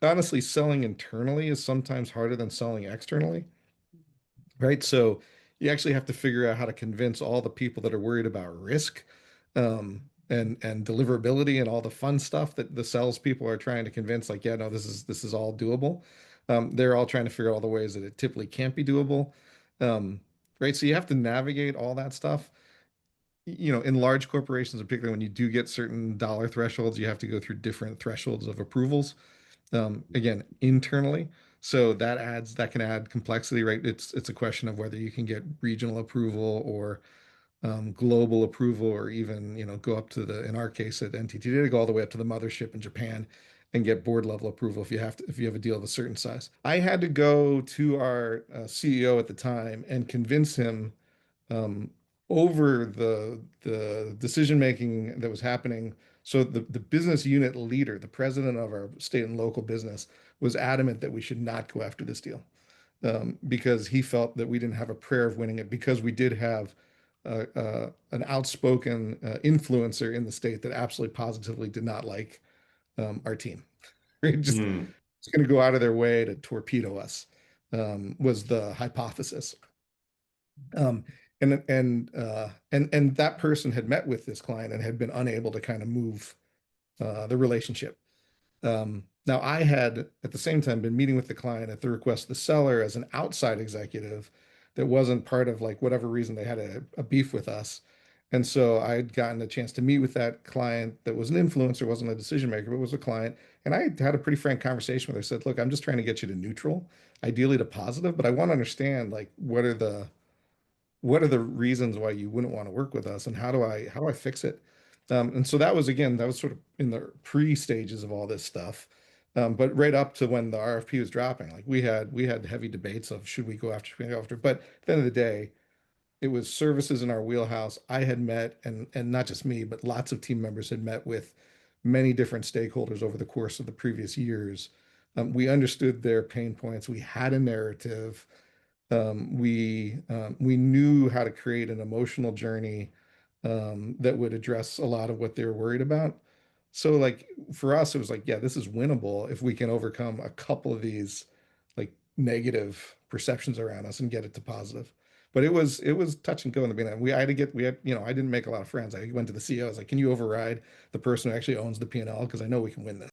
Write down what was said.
honestly, selling internally is sometimes harder than selling externally, right? So you actually have to figure out how to convince all the people that are worried about risk, and deliverability and all the fun stuff that the salespeople are trying to convince, like, yeah, no, this is all doable. They're all trying to figure out all the ways that it typically can't be doable. Um, right. So you have to navigate all that stuff. In large corporations, particularly when you do get certain dollar thresholds, you have to go through different thresholds of approvals. Again, internally. So that can add complexity, right? It's a question of whether you can get regional approval or global approval, or even go up to in our case at NTT to go all the way up to the mothership in Japan and get board level approval if you have a deal of a certain size. I had to go to our CEO at the time and convince him um, over the decision making that was happening. So the business unit leader, the president of our state and local business, was adamant that we should not go after this deal, because he felt that we didn't have a prayer of winning it, because we did have an outspoken influencer in the state that absolutely positively did not like our team. Just Hmm. it's going to go out of their way to torpedo us, was the hypothesis. Um, and that person had met with this client and had been unable to kind of move the relationship. Now I had at the same time been meeting with the client at the request of the seller as an outside executive that wasn't part of, like, whatever reason they had a beef with us. And so I had gotten a chance to meet with that client that was an influencer, wasn't a decision maker, but was a client. And I had a pretty frank conversation with her. I said, look, I'm just trying to get you to neutral, ideally to positive, but I want to understand, like, what are the reasons why you wouldn't want to work with us, and how do I fix it? And so that was sort of in the pre stages of all this stuff. But right up to when the RFP was dropping, like, we had heavy debates of should we go after. But at the end of the day, it was services in our wheelhouse. I had met, and not just me, but lots of team members had met with many different stakeholders over the course of the previous years. We understood their pain points. We had a narrative. We knew how to create an emotional journey that would address a lot of what they were worried about. So, like, for us, it was like, yeah, this is winnable if we can overcome a couple of these, like, negative perceptions around us and get it to positive. But it was touch and go in the beginning. I didn't make a lot of friends. I went to the CEO. I was like, can you override the person who actually owns the P&L? Because I know we can win this.